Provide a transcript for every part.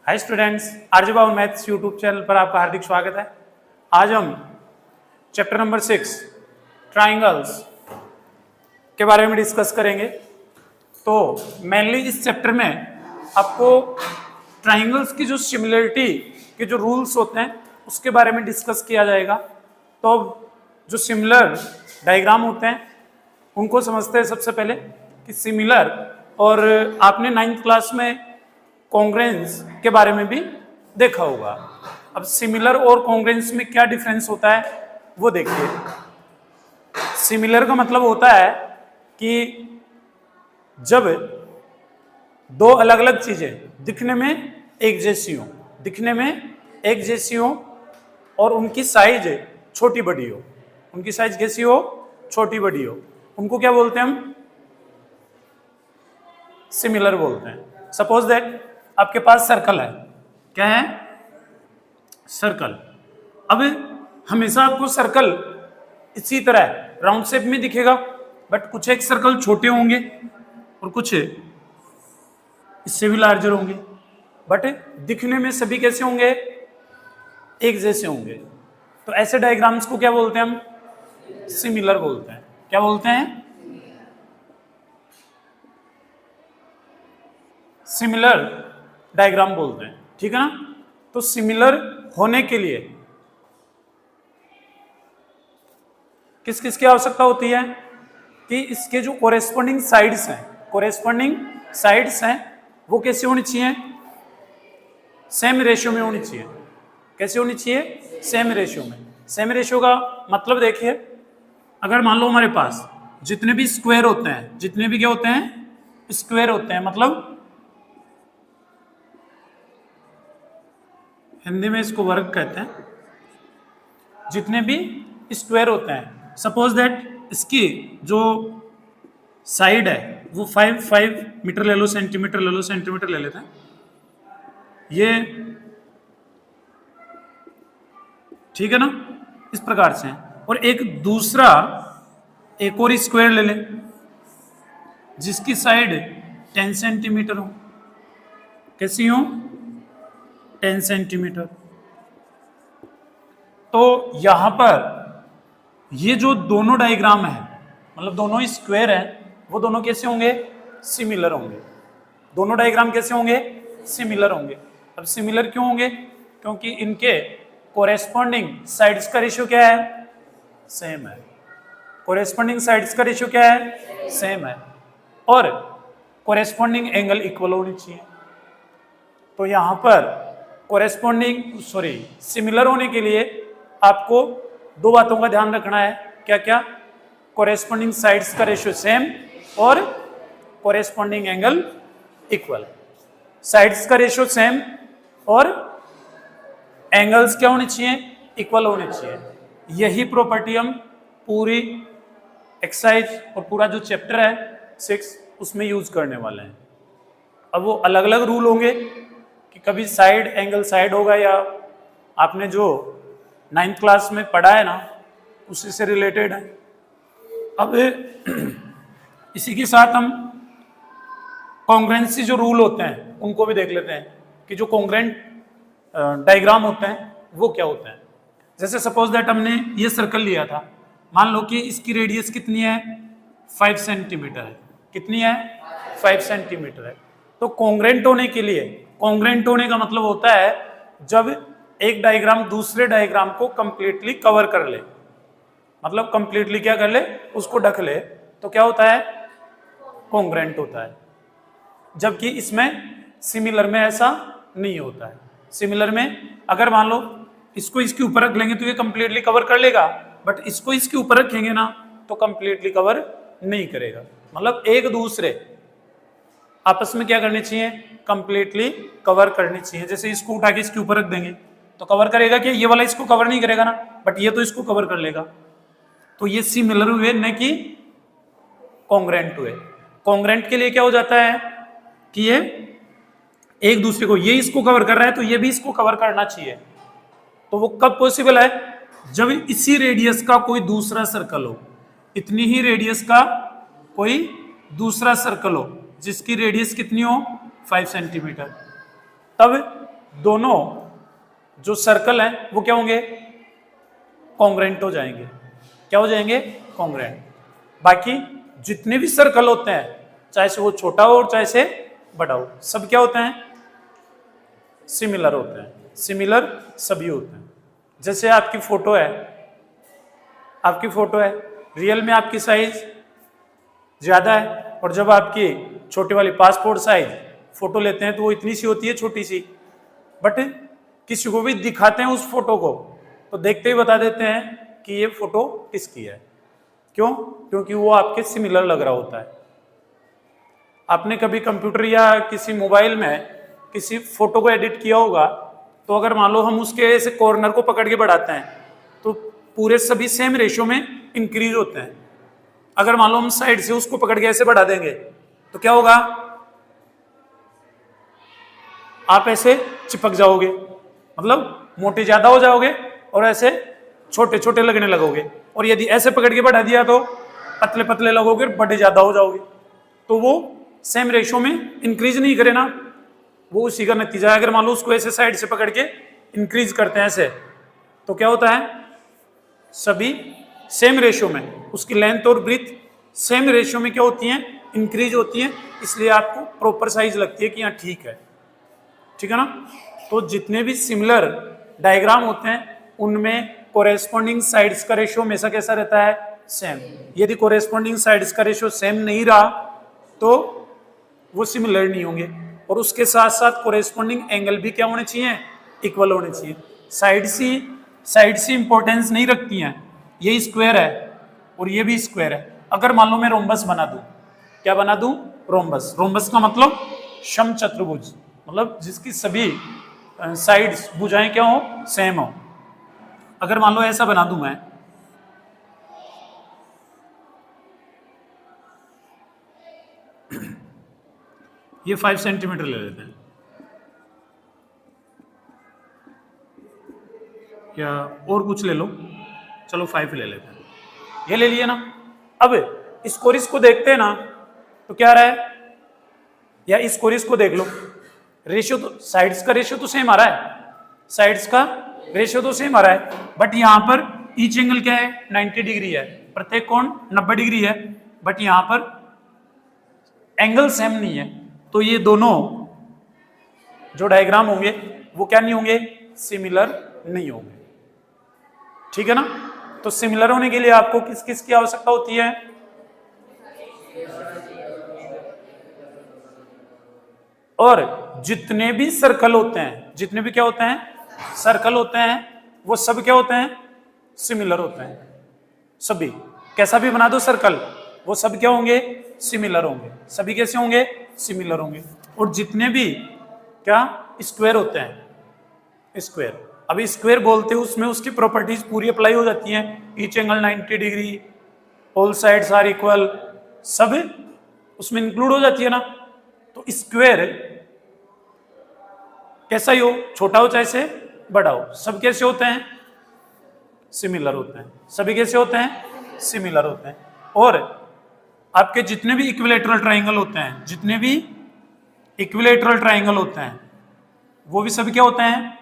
Hi students, RJ बाबू maths YouTube channel पर आपका हार्दिक स्वागत है। आज हम चैप्टर नंबर 6 ट्राइंगल्स के बारे में डिस्कस करेंगे। तो मेनली इस चैप्टर में आपको ट्राइंगल्स की जो सिमिलरिटी के जो रूल्स होते हैं उसके बारे में डिस्कस किया जाएगा। तो जो सिमिलर डायग्राम होते हैं उनको समझते हैं सबसे पहले कि सिमिलर, और आपने 9th क्लास में कॉन्ग्रेंस के बारे में भी देखा होगा। अब सिमिलर और कॉन्ग्रेंस में क्या डिफरेंस होता है वो देखिए। सिमिलर का मतलब होता है कि जब दो अलग अलग चीजें दिखने में एक जैसी हो और उनकी साइज छोटी बड़ी हो, उनकी साइज कैसी हो, छोटी बड़ी हो, उनको क्या बोलते हैं हम? सिमिलर बोलते हैं। सपोज दैट आपके पास सर्कल है, क्या है? सर्कल। अब हमेशा आपको सर्कल इसी तरह राउंड शेप में दिखेगा, बट कुछ एक सर्कल छोटे होंगे और कुछ इससे भी लार्जर होंगे, बट दिखने में सभी कैसे होंगे? एक जैसे होंगे। तो ऐसे डायग्राम्स को क्या बोलते हैं हम? सिमिलर बोलते हैं। क्या बोलते हैं? सिमिलर डायग्राम बोलते हैं, ठीक है ना। तो सिमिलर होने के लिए किस किस की आवश्यकता होती है कि इसके जो कोरेस्पोंडिंग साइड्स हैं वो कैसे होनी चाहिए? सेम रेशियो में होनी चाहिए। कैसे होनी चाहिए? सेम रेशियो में। सेम रेशियो का मतलब देखिए, अगर मान लो हमारे पास जितने भी स्क्वायर होते हैं, जितने भी क्या होते हैं? स्क्वायर होते हैं, मतलब हिंदी में इसको वर्ग कहते हैं। जितने भी स्क्वायर होते हैं, सपोज दैट इसकी जो साइड है वो 5 मीटर ले लो, सेंटीमीटर ले लो, सेंटीमीटर ले लेते हैं ये, ठीक है ना, इस प्रकार से। और एक दूसरा एक और स्क्वायर ले ले जिसकी साइड 10 सेंटीमीटर हो। कैसी हो? 10 सेंटीमीटर। तो यहां पर ये जो दोनों डायग्राम है, मतलब दोनों स्क्वायर है, वो दोनों कैसे होंगे? सिमिलर होंगे। दोनों डायग्राम कैसे होंगे? सिमिलर होंगे। अब सिमिलर क्यों होंगे? क्योंकि इनके कोरेस्पॉन्डिंग साइड्स का रेशियो क्या है? सेम है। कोरेस्पॉन्डिंग साइड्स का रेशियो क्या है? सेम है। और कोरेस्पॉन्डिंग एंगल इक्वल होनी चाहिए। तो यहां पर सिमिलर होने के लिए आपको दो बातों का ध्यान रखना है। क्या क्या? कोरेस्पॉन्डिंग साइड्स का रेशियो सेम और कोरेस्पॉन्डिंग एंगल इक्वल। साइड्स का रेशियो सेम और एंगल्स क्या होने चाहिए? इक्वल होने चाहिए। यही प्रॉपर्टी हम पूरी एक्सरसाइज और पूरा जो चैप्टर है 6 उसमें यूज करने वाले हैं। अब वो अलग अलग रूल होंगे कि कभी साइड एंगल साइड होगा, या आपने जो 9th क्लास में पढ़ा है ना उसी से रिलेटेड है। अब इसी के साथ हम कॉन्ग्रेंसी जो रूल होते हैं उनको भी देख लेते हैं कि जो कॉन्ग्रेंट डायग्राम होते हैं वो क्या होते हैं। जैसे सपोज दैट हमने ये सर्कल लिया था, मान लो कि इसकी रेडियस कितनी है? 5 सेंटीमीटर है। कितनी है? 5 सेंटीमीटर है। तो कॉन्ग्रेंट होने के लिए, कॉन्ग्रेंट होने का मतलब होता है जब एक डायग्राम दूसरे डायग्राम को कंप्लीटली कवर कर ले, मतलब कंप्लीटली क्या कर ले? उसको ढक ले, तो क्या होता है? कॉन्ग्रेंट होता है। जबकि इसमें सिमिलर में ऐसा नहीं होता है। सिमिलर में अगर मान लो इसको इसके ऊपर रख लेंगे तो ये कंप्लीटली कवर कर लेगा, बट इसको इसके ऊपर रखेंगे ना तो कंप्लीटली कवर नहीं करेगा। मतलब एक दूसरे आपस में क्या करनी चाहिए? कंप्लीटली कवर करनी चाहिए। जैसे इसको उठा के इसके ऊपर रख देंगे तो कवर करेगा क्या? ये वाला इसको कवर नहीं करेगा ना, बट ये तो इसको कवर कर लेगा। तो ये सिमिलर हुए, न कि कॉन्ग्रेंट हुए। कॉन्ग्रेंट के लिए क्या हो जाता है कि ये एक दूसरे को, ये इसको कवर कर रहा है तो ये भी इसको कवर करना चाहिए। तो वो कब पॉसिबल है? जब इसी रेडियस का कोई दूसरा सर्कल हो, इतनी ही रेडियस का कोई दूसरा सर्कल हो जिसकी रेडियस कितनी हो? 5 सेंटीमीटर। तब दोनों जो सर्कल हैं वो क्या होंगे, कॉन्ग्रेंट हो जाएंगे। क्या हो जाएंगे, कॉन्ग्रेंट। बाकी जितने भी सर्कल होते हैं, चाहे से वो छोटा हो और चाहे से बड़ा हो, सब क्या होते हैं, सिमिलर होते हैं। सिमिलर सभी होते हैं। जैसे आपकी फोटो है, आपकी फोटो है, रियल में आपकी साइज ज्यादा है, और जब आपकी छोटी वाली पासपोर्ट साइज फोटो लेते हैं तो वो इतनी सी होती है, छोटी सी। बट किसी को भी दिखाते हैं उस फोटो को तो देखते ही बता देते हैं कि ये फोटो किसकी है। क्यों? क्योंकि वो आपके सिमिलर लग रहा होता है। आपने कभी कंप्यूटर या किसी मोबाइल में किसी फोटो को एडिट किया होगा, तो अगर मान लो हम उसके ऐसे कॉर्नर को पकड़ के बढ़ाते हैं तो पूरे सभी सेम रेशियो में इंक्रीज होते हैं। अगर मान लो हम साइड से उसको पकड़ के ऐसे बढ़ा देंगे तो क्या होगा, आप ऐसे चिपक जाओगे, मतलब मोटे ज्यादा हो जाओगे और ऐसे छोटे छोटे लगने लगोगे। और यदि ऐसे पकड़ के बढ़ा दिया तो पतले पतले लगोगे, बड़े ज्यादा हो जाओगे। तो वो सेम रेशियो में इंक्रीज नहीं करे ना, वो उसी का नतीजा है। अगर मान लो उसको ऐसे साइड से पकड़ के इंक्रीज करते हैं ऐसे, तो क्या होता है, सभी सेम रेशियो में, उसकी लेंथ और ब्रीथ सेम रेशियो में क्या होती हैं, इंक्रीज होती हैं। इसलिए आपको प्रॉपर साइज लगती है कि यहाँ ठीक है। ठीक है ना। तो जितने भी सिमिलर डायग्राम होते हैं उनमें कोरेस्पॉन्डिंग साइड्स का रेशियो हमेशा कैसा रहता है, सेम। यदि कोरेस्पॉन्डिंग साइड्स का रेशियो सेम नहीं रहा तो वो सिमिलर नहीं होंगे। और उसके साथ साथ कोरेस्पॉन्डिंग एंगल भी क्या होने चाहिए, इक्वल होने चाहिए। साइड सी इंपॉर्टेंस नहीं रखती हैं। ये स्क्वायर है और ये भी स्क्वायर है। अगर मान लो मैं रोम्बस बना दूं, क्या बना दूं, रोम्बस। रोम्बस का मतलब समचतुर्भुज, मतलब जिसकी सभी साइड्स भुजाएं क्या हो, सेम हो। अगर मान लो ऐसा बना दूं मैं, ये 5 सेंटीमीटर ले लेते हैं, या और कुछ ले लो, चलो 5 ले लेते हैं, ये ले लिए ना। अब इस कोरिस को देखते हैं ना तो क्या रहा है, या इस कोरिस को देख लो, रेशियो तो साइड्स का रेशियो तो सेम आ रहा है, साइड्स का रेशियो तो सेम आ रहा है। बट यहां पर ईच एंगल क्या है, 90 डिग्री है, प्रत्येक कोण 90 डिग्री है। बट यहां पर एंगल सेम नहीं है, तो ये दोनों जो डायग्राम होंगे वो क्या नहीं होंगे, सिमिलर नहीं होंगे। ठीक है ना। तो सिमिलर होने के लिए आपको किस किस की आवश्यकता होती है, और जितने भी सर्कल होते हैं, जितने भी क्या होते हैं, सर्कल होते हैं, वो सब क्या होते हैं, सिमिलर होते हैं। सभी कैसा भी बना दो सर्कल, वो सब क्या होंगे, सिमिलर होंगे। सभी कैसे होंगे, सिमिलर होंगे। और जितने भी क्या स्क्वायर होते हैं, स्क्वायर, अभी स्क्वायर बोलते हैं उसमें उसकी प्रॉपर्टीज पूरी अप्लाई हो जाती हैं। Each angle 90 degree, all sides are equal, सब उसमें इंक्लूड हो जाती है ना। तो स्क्वायर कैसा ही हो, छोटा हो चाहे से बड़ा हो, सब कैसे होते हैं, सिमिलर होते हैं। सभी कैसे होते हैं, सिमिलर होते हैं। और आपके जितने भी इक्विलैटरल ट्रायंगल होते हैं, जितने भी इक्विलैटरल ट्रायंगल होते हैं, वो भी सभी क्या होते हैं,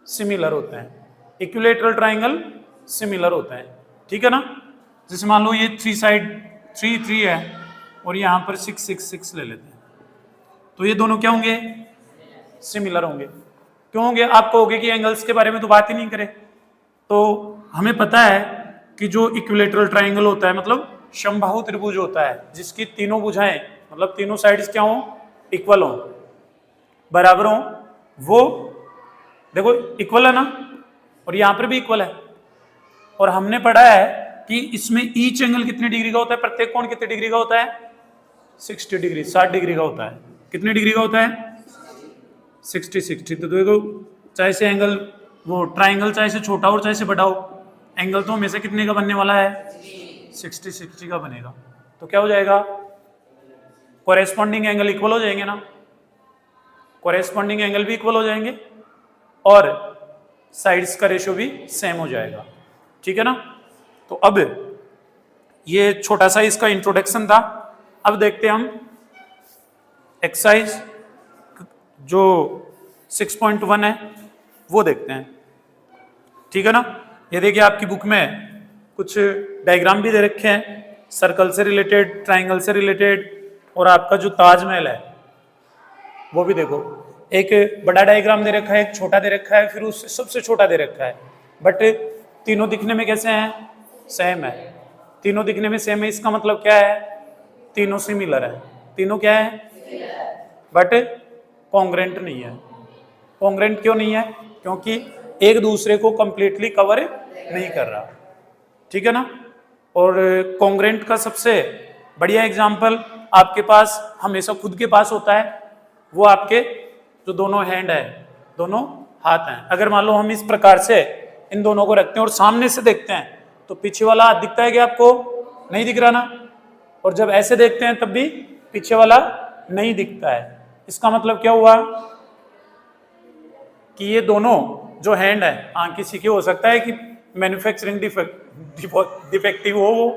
सिमिलर होते हैं। इक्विलैटरल ट्रायंगल सिमिलर होते हैं। ठीक है ना। जैसे मान लो ये 3 साइड 3 3 है और यहां पर 6 6 6 ले लेते हैं, तो ये दोनों क्या होंगे, सिमिलर होंगे। क्यों होंगे, आप कहोगे कि एंगल्स के बारे में तो बात ही नहीं करें। तो हमें पता है कि जो इक्विलैटरल ट्रायंगल होता है, मतलब समबाहु त्रिभुज होता है, जिसकी तीनों भुजाएं, मतलब तीनों साइड्स क्या हो, इक्वल हो, बराबर हो, वो देखो इक्वल है ना, और यहां पर भी इक्वल है। और हमने पढ़ा है कि इसमें ईच एंगल कितनी डिग्री का होता है, प्रत्येक कोण कितने डिग्री का होता है, 60 डिग्री, 60 डिग्री का होता है। कितने डिग्री का होता है, 60 60। तो देखो चाहे से एंगल वो ट्राइंगल चाहे से छोटा हो चाहे से बड़ा हो, एंगल तो हमेशा कितने का बनने वाला है, 60 60 का बनेगा। तो क्या हो जाएगा, कोरेस्पॉन्डिंग एंगल इक्वल हो जाएंगे ना, कोरेस्पॉन्डिंग एंगल भी इक्वल हो जाएंगे और साइड्स का रेशियो भी सेम हो जाएगा। ठीक है ना। तो अब ये छोटा सा इसका इंट्रोडक्शन था। अब देखते हैं हम एक्सरसाइज जो 6.1 है वो देखते हैं, ठीक है ना। ये देखिए आपकी बुक में कुछ डायग्राम भी दे रखे हैं, सर्कल से रिलेटेड, ट्राइंगल से रिलेटेड, और आपका जो ताजमहल है वो भी देखो, एक बड़ा डायग्राम दे रखा है, एक छोटा दे रखा है, फिर उससे सबसे छोटा दे रखा है, बट तीनों दिखने में कैसे हैं, सेम है। तीनों दिखने में सेम है, इसका मतलब क्या है, तीनों सिमिलर है। तीनों क्या है, बट कॉन्ग्रेंट नहीं है। कॉन्ग्रेंट क्यों नहीं है, क्योंकि एक दूसरे को कंप्लीटली कवर नहीं कर रहा, ठीक है ना। और कॉन्ग्रेंट का सबसे बढ़िया एग्जांपल आपके पास हमेशा खुद के पास होता है, वो आपके जो दोनों हैंड है, दोनों हाथ हैं। अगर मान लो हम इस प्रकार से इन दोनों को रखते हैं और सामने से देखते हैं तो पीछे वाला हाथ दिखता है क्या आपको, नहीं दिख रहा ना। और जब ऐसे देखते हैं तब भी पीछे वाला नहीं दिखता है। इसका मतलब क्या हुआ कि ये दोनों जो हैंड है, हाँ किसी की हो सकता है कि मैन्युफैक्चरिंग डिफेक्टिव हो, वो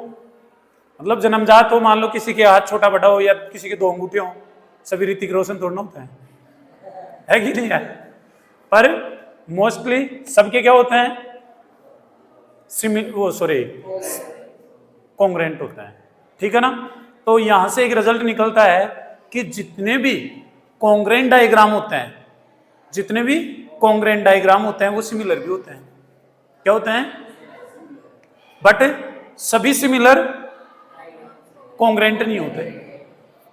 मतलब जन्मजात हो, मान लो किसी के हाथ छोटा बड़ा हो या किसी के 2 अंगूठे हो, सभी ऋतिक रोशन थोड़ा होता है कि नहीं है। पर मोस्टली सबके क्या होते हैं, कॉन्ग्रेंट होता है, ठीक है ना। तो यहां से एक रिजल्ट निकलता है कि जितने भी कॉन्ग्रेंट डायग्राम होते हैं, जितने भी कॉन्ग्रेंट डायग्राम होते हैं वो सिमिलर भी होते हैं। क्या होते हैं, बट सभी सिमिलर कॉन्ग्रेंट नहीं होते।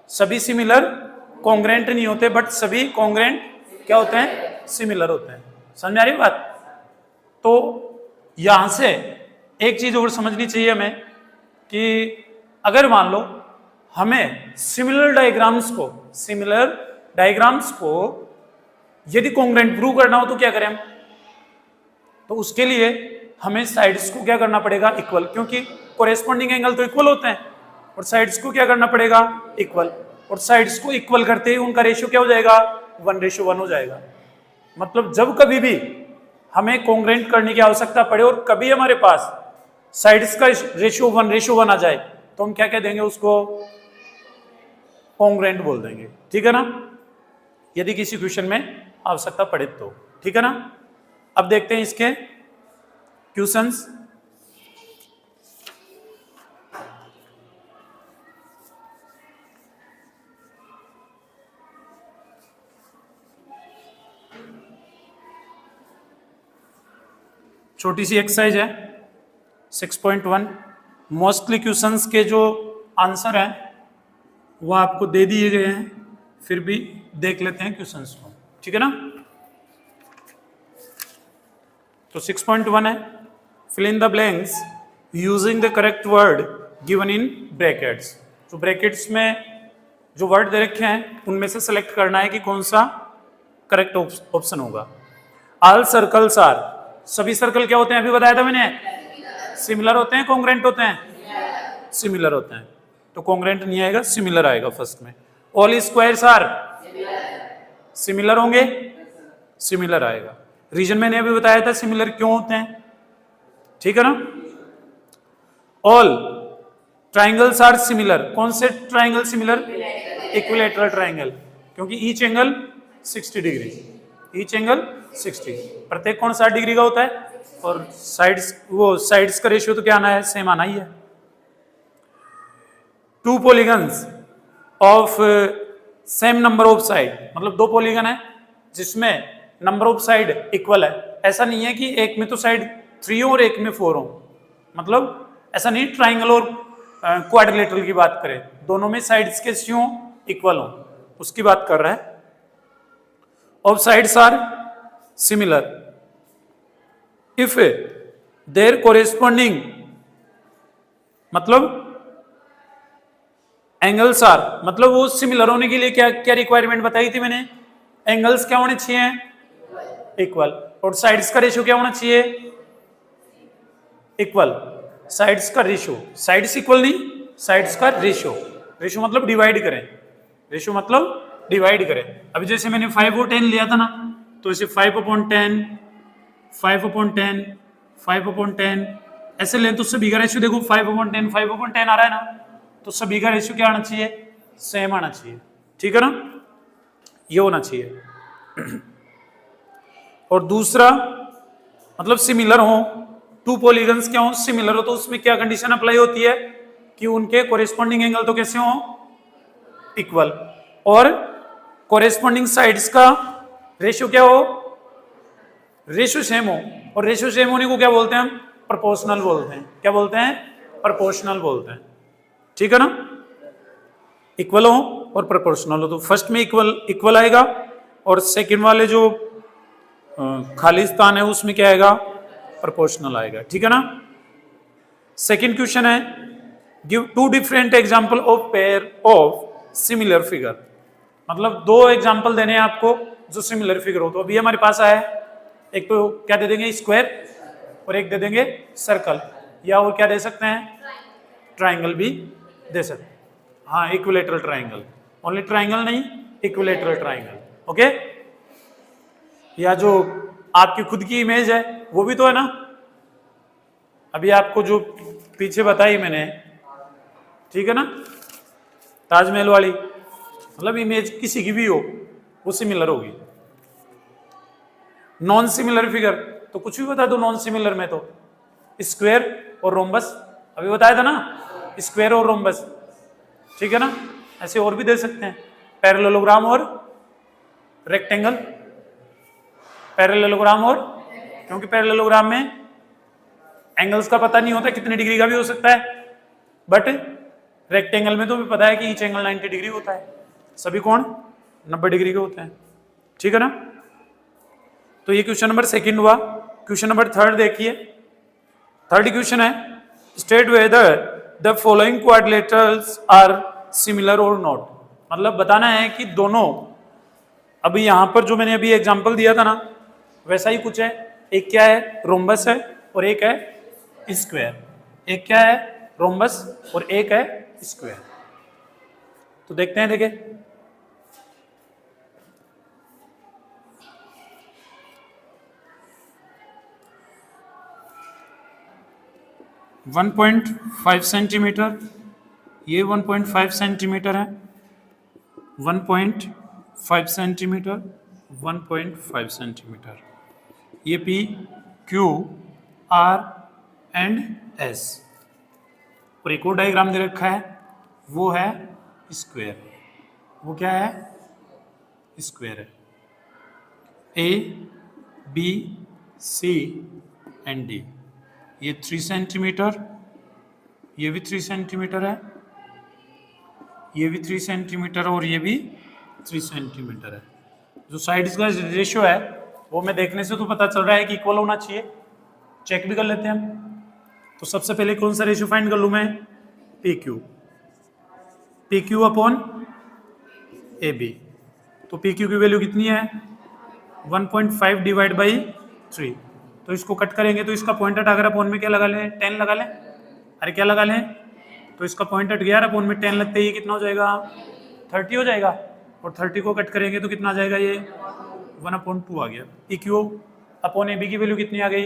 सभी सिमिलर कॉन्ग्रेंट नहीं होते, बट सभी कॉन्ग्रेंट क्या होते हैं, सिमिलर होते हैं। समझ में आ रही बात। तो यहां से एक चीज और समझनी चाहिए हमें कि अगर मान लो हमें सिमिलर डायग्राम्स को यदि कॉन्ग्रेंट प्रूव करना हो तो क्या करें हम, तो उसके लिए हमें साइड्स को क्या करना पड़ेगा, इक्वल, क्योंकि कोरेस्पॉन्डिंग एंगल तो इक्वल होते हैं, और साइड्स को क्या करना पड़ेगा, इक्वल। और साइड्स को इक्वल करते ही उनका रेशियो क्या हो जाएगा, 1:1 हो जाएगा। मतलब जब कभी भी हमें कॉन्ग्रेंट करने की आवश्यकता पड़े और कभी हमारे पास साइड्स का रेशियो 1:1 आ जाए तो हम क्या कह देंगे, उसको कॉन्ग्रेंट बोल देंगे, ठीक है ना, यदि किसी क्वेश्चन में आवश्यकता पड़े तो, ठीक है ना। अब देखते हैं इसके क्वेश्चंस। छोटी सी एक्सरसाइज है 6.1। मोस्टली क्वेश्चंस के जो आंसर हैं वो आपको दे दिए गए हैं, फिर भी देख लेते हैं क्वेश्चंस को, ठीक है ना। तो 6.1 है, fill in the blanks using the correct word given in brackets. तो ब्रैकेट्स में जो वर्ड दे रखे हैं उनमें से सेलेक्ट करना है कि कौन सा करेक्ट ऑप्शन होगा। ऑल सर्कल्स आर, सभी सर्कल क्या होते हैं, अभी बताया था मैंने, सिमिलर होते हैं, कॉन्ग्रेंट होते हैं, सिमिलर होते हैं। तो कॉन्ग्रेंट नहीं आएगा, सिमिलर आएगा फर्स्ट में। ऑल स्क्वायर्स आर, सिमिलर होंगे, सिमिलर आएगा। रीजन मैंने अभी बताया था सिमिलर क्यों होते हैं, ठीक है ना। ऑल ट्राइंगल्स आर सिमिलर, कौन से ट्राइंगल सिमिलर, इक्विलैटरल ट्राइंगल, क्योंकि each angle 60 degree, each angle 60, प्रत्येक कोण 60 डिग्री का होता है, और साइड्स का रेशियो तो क्या आना है, सेम आना ही है। 2 polygons of same number of side, मतलब 2 पॉलीगन है जिसमें नंबर ऑफ साइड इक्वल है। ऐसा नहीं है कि एक में तो साइड 3 हो और एक में 4 हो, मतलब ऐसा नहीं, ट्राइंगल और क्वाड्रिलेटरल की बात करें, दोनों में साइड्स के क्यों इक्वल हो, उसकी बात कर रहा है। Of sides are similar if there corresponding, मतलब एंगल्स आर, मतलब वो सिमिलर होने के लिए क्या क्या रिक्वायरमेंट बताई थी मैंने, एंगल्स क्या होने चाहिए, इक्वल, और साइड्स का रेशियो क्या होना चाहिए, इक्वल। साइड्स का रेशियो, साइड्स इक्वल नहीं, साइड्स का रेशियो, रेशियो मतलब डिवाइड करें, रेशियो मतलब डिवाइड करें। अभी जैसे मैंने 5 और 10 लिया था ना, तो इसे 5/10, 5/10, 5/10 ऐसे लें तो सभी का रेशियो देखो 5/10, 5/10 आ रहा है ना, तो सभी का रेशियो क्या आना चाहिए, सेम आना चाहिए, ठीक है ना, ये होना चाहिए। और दूसरा मतलब सिमिलर हो, टू पॉलीगन्स क्या हो, सिमिलर हो, तो उसमें क्या कंडीशन अप्लाई होती है कि उनके कोरेस्पॉन्डिंग एंगल तो कैसे हो, इक्वल, और कोरेस्पॉन्डिंग साइड्स का रेशियो क्या हो, रेशियो सेम हो, और रेशियो सेम होने को क्या बोलते हैं हम, प्रोपोर्शनल बोलते हैं। क्या बोलते हैं, प्रोपोर्शनल बोलते हैं। ठीक है ना, इक्वल हो और प्रोपोर्शनल हो, तो फर्स्ट में इक्वल आएगा, और सेकंड वाले जो खाली स्थान है उसमें क्या आएगा, प्रोपोर्शनल आएगा। ठीक है ना। सेकंड क्वेश्चन है, give two different example of pair of similar figure. मतलब दो एग्जांपल देने हैं आपको जो सिमिलर फिगर हो। तो अभी हमारे पास आया है, एक तो क्या दे देंगे, स्क्वायर, और एक दे देंगे सर्कल, या और क्या दे सकते हैं, ट्राइंगल भी दे सकते हैं। हाँ, इक्विलेटरल ट्राइंगल, ओनली ट्राइंगल नहीं, इक्विलेटरल ट्राइंगल। ओके, या जो आपकी खुद की इमेज है वो भी तो है ना, अभी आपको जो पीछे बताई मैंने, ठीक है ना, ताजमहल वाली, मतलब इमेज किसी की भी हो वो सिमिलर होगी। नॉन सिमिलर फिगर तो कुछ भी बता दो, नॉन सिमिलर में तो स्क्वायर और रोम्बस, अभी बताया था ना, स्क्वायर और रोम्बस। ठीक है ना, ऐसे और भी दे सकते हैं, पैरेललोग्राम और रेक्टेंगल, पैरेललोग्राम और, क्योंकि पैरेललोग्राम में एंगल्स का पता नहीं होता, कितने डिग्री का भी हो सकता है, बट रेक्टेंगल में तो भी पता है कि ईच एंगल 90 डिग्री होता है, सभी कोण 90 डिग्री के होते हैं। ठीक है ना, तो ये क्वेश्चन नंबर सेकंड हुआ। क्वेश्चन नंबर थर्ड देखिए, थर्ड क्वेश्चन है, state whether the following quadrilaterals are similar और नॉट। मतलब बताना है कि दोनों, अभी यहां पर जो मैंने अभी एग्जांपल दिया था ना वैसा ही कुछ है, एक क्या है, रोम्बस है, और एक है स्क्वायर, एक क्या है, रोम्बस, और एक है स्क्वायर। तो देखते हैं, देखिए 1.5 सेंटीमीटर, ये 1.5 सेंटीमीटर है, 1.5 सेंटीमीटर, 1.5 सेंटीमीटर, ये P, Q, R and S। और एक और डायग्राम दे रखा है, वो है स्क्वायर। वो क्या है, स्क्वायर है, A, B, C and D। ये 3 सेंटीमीटर, ये भी 3 सेंटीमीटर है, ये भी 3 सेंटीमीटर, और ये भी 3 सेंटीमीटर है। जो साइड्स का रेशियो है वो मैं देखने से तो पता चल रहा है कि इक्वल होना चाहिए, चेक भी कर लेते हैं हम। तो सबसे पहले कौन सा रेशियो फाइंड कर लूं मैं, P Q upon A B. तो पी क्यू की वैल्यू कितनी है, 1.5 डिवाइड बाई 3। तो इसको कट करेंगे तो इसका पॉइंट हट, अगर अपॉन में क्या लगा लें, 10 लगा लें, अरे क्या लगा लें, तो इसका पॉइंट हट गया, अपॉन में 10 लगते ही कितना हो जाएगा, 30 हो जाएगा, और 30 को कट करेंगे तो कितना आ जाएगा, ये 1/2 आ गया। P Q upon A B की वैल्यू कितनी आ गई,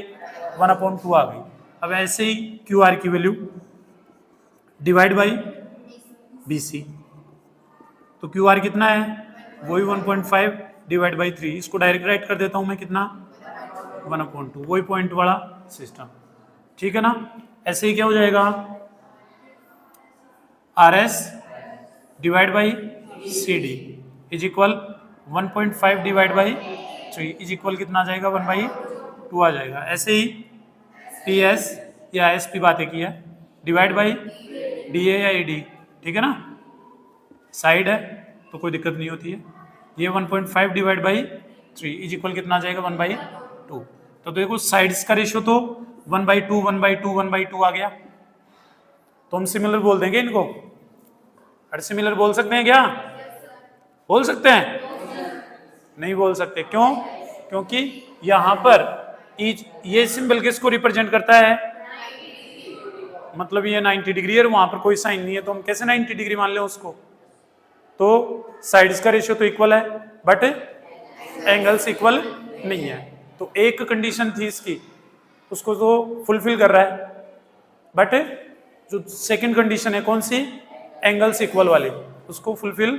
1/2 आ गई। अब ऐसे ही क्यू आर की value divide by B C, तो क्यू आर कितना है, वही 1.5 डिवाइड बाई 3। इसको डायरेक्ट राइट कर देता हूं मैं, कितना, 1/2, वही पॉइंट वाला सिस्टम। ठीक है ना, ऐसे ही क्या हो जाएगा, R S divide by C D is equal 1.5 divide by 3 is equal कितना आ जाएगा, 1/2 आ जाएगा। ऐसे ही पी एस या एस पी बातें की है, डिवाइड बाई डी ए या ए डी। ठीक है ना, साइड है तो कोई दिक्कत नहीं होती है। ये 1.5 डिवाइड बाई 3 इज इक्वल कितना आ जाएगा, 1/2। तो देखो साइड्स का रेशियो तो 1/2 1/2 1/2 आ गया, तो हम सिमिलर बोल देंगे इनको। अरे सिमिलर बोल सकते हैं क्या, बोल सकते हैं, नहीं बोल सकते, क्यों, क्योंकि यहां पर ये सिंबल किसको रिप्रेजेंट करता है, मतलब ये 90 डिग्री है, वहां पर कोई साइन नहीं है, तो हम कैसे 90 डिग्री मान लें उसको। तो साइड्स का रेशियो तो इक्वल है, बट एंगल्स इक्वल नहीं है। तो एक कंडीशन थी इसकी, उसको तो फुलफिल कर रहा है, बट जो सेकंड कंडीशन है कौन सी, एंगल्स इक्वल वाली, उसको फुलफिल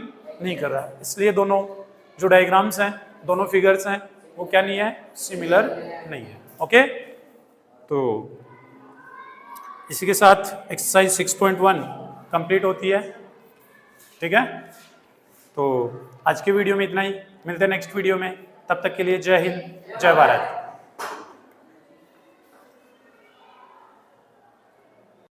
नहीं कर रहा है। इसलिए दोनों जो डायग्राम्स हैं, दोनों फिगर्स हैं, वो क्या नहीं है, सिमिलर नहीं है। ओके, तो इसी के साथ एक्सरसाइज 6.1 कंप्लीट होती है। ठीक है, तो आज के वीडियो में इतना ही, मिलते हैं नेक्स्ट वीडियो में। तब तक के लिए जय हिंद, जय भारत।